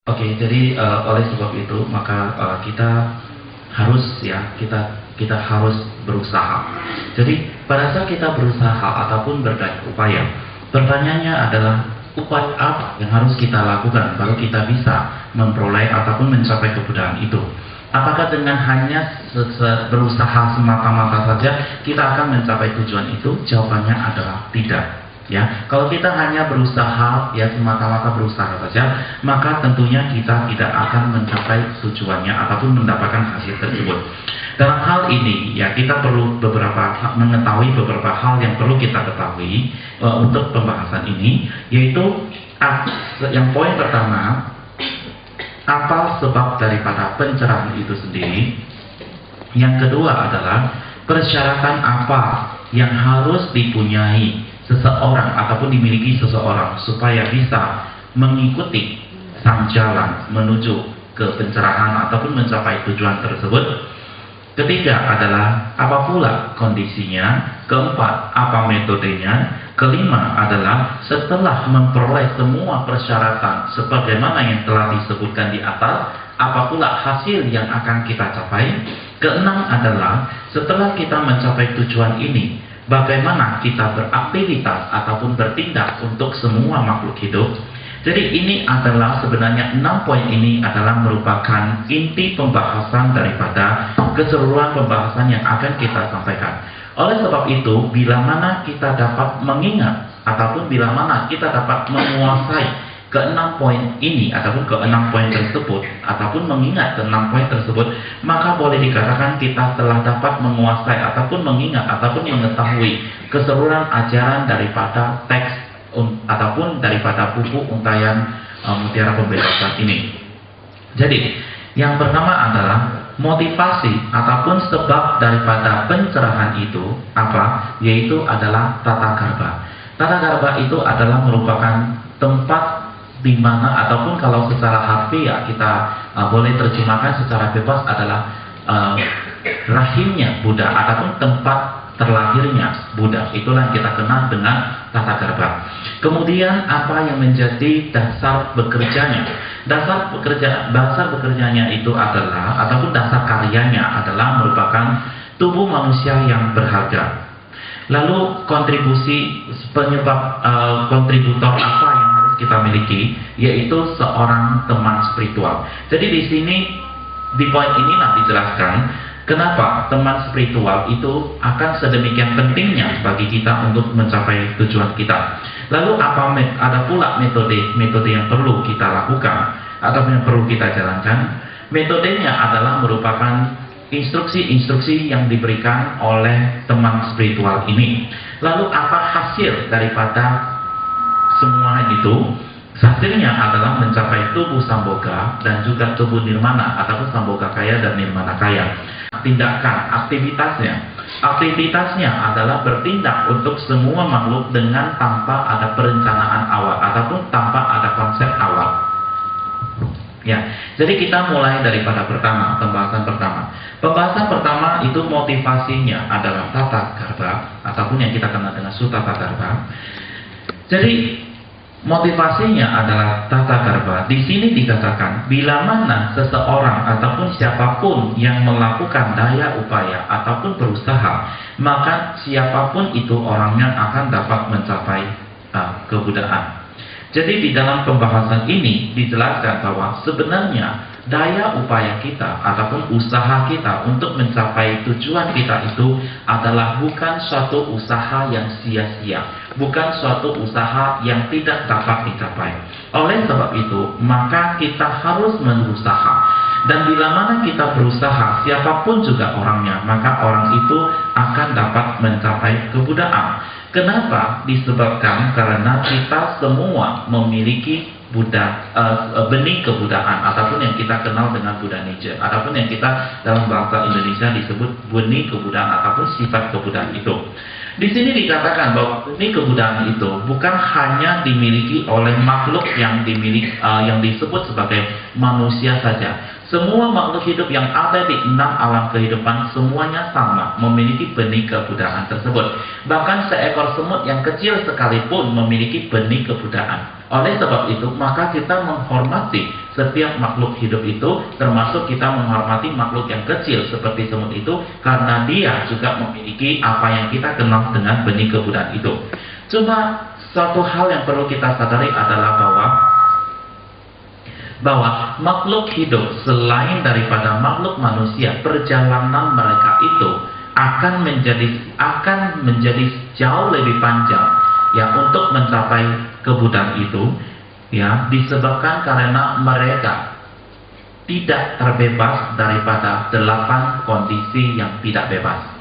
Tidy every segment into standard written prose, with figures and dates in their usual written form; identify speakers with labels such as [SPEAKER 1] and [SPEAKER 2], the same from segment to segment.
[SPEAKER 1] Oke, jadi oleh sebab itu maka kita harus kita harus berusaha. Jadi pada saat kita berusaha ataupun berdaya upaya, pertanyaannya adalah upaya apa yang harus kita lakukan baru kita bisa memperoleh ataupun mencapai kebudayaan itu. Apakah dengan hanya berusaha semata-mata saja kita akan mencapai tujuan itu? Jawabannya adalah tidak. Ya, kalau kita hanya berusaha ya semata-mata berusaha saja, maka tentunya kita tidak akan mencapai tujuannya ataupun mendapatkan hasil tersebut. Dalam hal ini ya kita perlu mengetahui beberapa hal yang perlu kita ketahui untuk pembahasan ini, yaitu yang poin pertama, apa sebab daripada pencerahan itu sendiri. Yang kedua adalah persyaratan apa yang harus dipunyai seseorang ataupun dimiliki seseorang supaya bisa mengikuti sang jalan menuju ke pencerahan ataupun mencapai tujuan tersebut. Ketiga adalah apa pula kondisinya. Keempat, apa metodenya. Kelima adalah setelah memperoleh semua persyaratan sebagaimana yang telah disebutkan di atas, apa pula hasil yang akan kita capai. Keenam adalah setelah kita mencapai tujuan ini, bagaimana kita beraktivitas ataupun bertindak untuk semua makhluk hidup. Jadi ini adalah sebenarnya 6 poin ini adalah merupakan inti pembahasan daripada keseluruhan pembahasan yang akan kita sampaikan. Oleh sebab itu, bila mana kita dapat mengingat ataupun bila mana kita dapat menguasai ke-6 poin ini ataupun ke-6 poin tersebut ataupun mengingat ke-6 poin tersebut, maka boleh dikatakan kita telah dapat menguasai ataupun mengingat ataupun mengetahui keseluruhan ajaran daripada teks ataupun daripada buku Untayan Mutiara Pembebasan ini. Jadi yang pertama adalah motivasi ataupun sebab daripada pencerahan itu apa? Yaitu adalah tata karba. Tata karba itu adalah merupakan tempat di mana ataupun kalau secara harfiah kita boleh terjemahkan secara bebas adalah rahimnya Buddha ataupun tempat terlahirnya Buddha. Itulah yang kita kenal dengan tata karba. Kemudian apa yang menjadi dasar bekerjanya? Dasar bekerjanya itu adalah ataupun dasar karyanya adalah merupakan tubuh manusia yang berharga. Lalu kontribusi penyebab kontributor apa yang harus kita miliki, yaitu seorang teman spiritual. Jadi di sini di poin ini nanti dijelaskan kenapa teman spiritual itu akan sedemikian pentingnya bagi kita untuk mencapai tujuan kita. Lalu ada pula metode yang perlu kita lakukan atau yang perlu kita jalankan. Metodenya adalah merupakan instruksi-instruksi yang diberikan oleh teman spiritual ini. Lalu apa hasil daripada semua itu? Hasilnya adalah mencapai tubuh Samboga dan juga tubuh Nirmana ataupun Samboga Kaya dan Nirmana Kaya. Tindakan, aktivitasnya adalah bertindak untuk semua makhluk dengan tanpa ada perencanaan awal ataupun tanpa ada konsep awal. Ya, jadi kita mulai daripada pembahasan pertama. Pembahasan pertama itu motivasinya adalah tata karba ataupun yang kita kenal dengan sutta tata karba. Jadi motivasinya adalah tata karba. Di sini dikatakan bila mana seseorang ataupun siapapun yang melakukan daya upaya ataupun berusaha, maka siapapun itu orangnya akan dapat mencapai kebudayaan. Jadi di dalam pembahasan ini dijelaskan bahwa sebenarnya daya upaya kita ataupun usaha kita untuk mencapai tujuan kita itu adalah bukan suatu usaha yang sia-sia, bukan suatu usaha yang tidak dapat dicapai. Oleh sebab itu, maka kita harus berusaha. Dan bila mana kita berusaha, siapapun juga orangnya, maka orang itu akan dapat mencapai kebudayaan. Kenapa? Disebabkan karena kita semua memiliki benih kebudayaan ataupun yang kita kenal dengan Buddha nature ataupun yang kita dalam bahasa Indonesia disebut benih kebudayaan ataupun sifat kebudayaan itu. Di sini dikatakan bahwa benih kebudayaan itu bukan hanya dimiliki oleh makhluk yang disebut sebagai manusia saja. Semua makhluk hidup yang ada di 6 alam kehidupan semuanya sama memiliki benih kebudayaan tersebut. Bahkan seekor semut yang kecil sekalipun memiliki benih kebudayaan. Oleh sebab itu, maka kita menghormati setiap makhluk hidup itu, termasuk kita menghormati makhluk yang kecil seperti semut itu, karena dia juga memiliki apa yang kita kenal dengan benih kebudayaan itu. Cuma satu hal yang perlu kita sadari adalah bahwa makhluk hidup selain daripada makhluk manusia, perjalanan mereka itu akan menjadi jauh lebih panjang ya untuk mencapai kebudayaan itu, ya, disebabkan karena mereka tidak terbebas daripada 8 kondisi yang tidak bebas.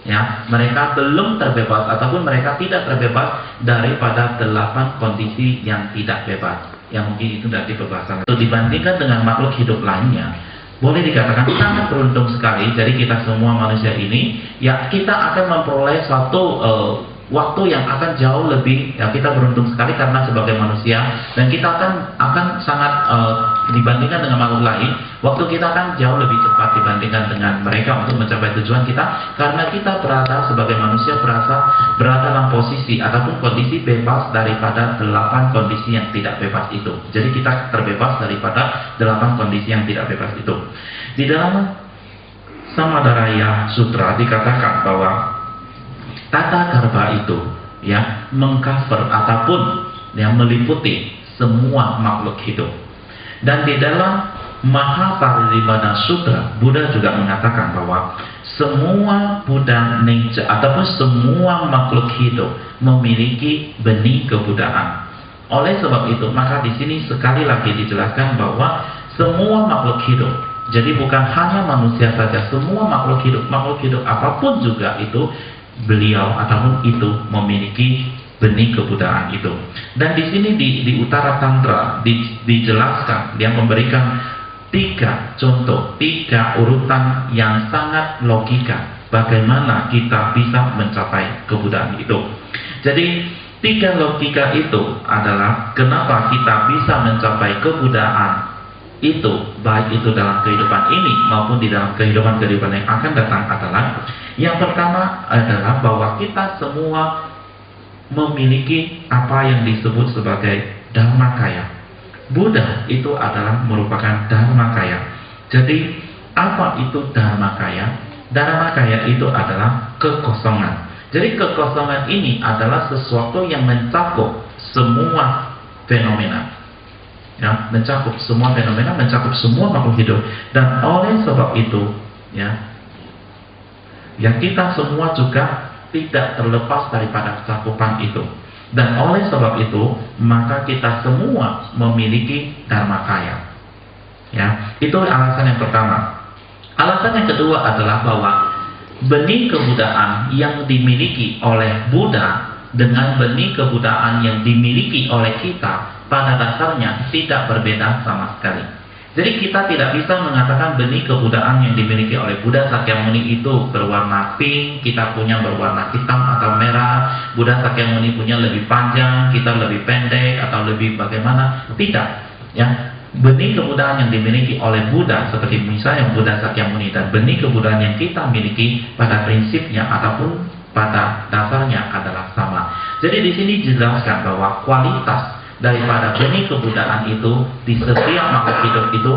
[SPEAKER 1] Ya, mereka belum terbebas ataupun mereka tidak terbebas daripada 8 kondisi yang tidak bebas. Yang mungkin itu dari pembahasan. Itu dibandingkan dengan makhluk hidup lainnya, boleh dikatakan sangat beruntung sekali. Jadi kita semua manusia ini, ya, kita akan memperoleh suatu waktu yang akan jauh lebih, ya, kita beruntung sekali karena sebagai manusia, dan kita akan sangat dibandingkan dengan makhluk lain, waktu kita akan jauh lebih cepat dibandingkan dengan mereka untuk mencapai tujuan kita, karena kita sebagai manusia berada dalam posisi ataupun kondisi bebas daripada 8 kondisi yang tidak bebas itu. Jadi kita terbebas daripada 8 kondisi yang tidak bebas itu. Di dalam Samadaraya Sutra dikatakan bahwa tata karma itu, ya, mengcover ataupun yang meliputi semua makhluk hidup. Dan di dalam Mahaparinibbana Sutra, Buddha juga mengatakan bahwa semua Buddha nature ataupun semua makhluk hidup memiliki benih kebudayaan. Oleh sebab itu, maka di sini sekali lagi dijelaskan bahwa semua makhluk hidup, jadi bukan hanya manusia saja, semua makhluk hidup apapun juga itu, beliau ataupun itu memiliki benih kebudayaan itu. Dan di sini di Utara Tantra dijelaskan, dia memberikan 3 contoh, 3 urutan yang sangat logika bagaimana kita bisa mencapai kebudayaan itu. Jadi 3 logika itu adalah kenapa kita bisa mencapai kebudayaan itu, baik itu dalam kehidupan ini maupun di dalam kehidupan yang akan datang adalah, yang pertama adalah bahwa kita semua memiliki apa yang disebut sebagai dharmakaya. Buddha itu adalah merupakan dharmakaya. Jadi apa itu dharmakaya? Dharmakaya itu adalah kekosongan. Jadi kekosongan ini adalah sesuatu yang mencakup semua fenomena. Ya, mencakup semua fenomena, mencakup semua makhluk hidup. Dan oleh sebab itu, ya, yang kita semua juga tidak terlepas daripada cakupan itu. Dan oleh sebab itu, maka kita semua memiliki dharmakaya. Ya, itu alasan yang pertama. Alasan yang kedua adalah bahwa benih kebudayaan yang dimiliki oleh Buddha dengan benih kebudayaan yang dimiliki oleh kita pada dasarnya tidak berbeda sama sekali. Jadi kita tidak bisa mengatakan benih kebudayaan yang dimiliki oleh Buddha Sakyamuni itu berwarna pink, kita punya berwarna hitam atau merah, Buddha Sakyamuni punya lebih panjang, kita lebih pendek atau lebih bagaimana. Tidak, ya. Benih kebudayaan yang dimiliki oleh Buddha seperti misalnya Buddha Sakyamuni dan benih kebudayaan yang kita miliki pada prinsipnya ataupun pada dasarnya adalah sama. Jadi di sini dijelaskan bahwa kualitas daripada benih kebudayaan itu di setiap makhluk hidup itu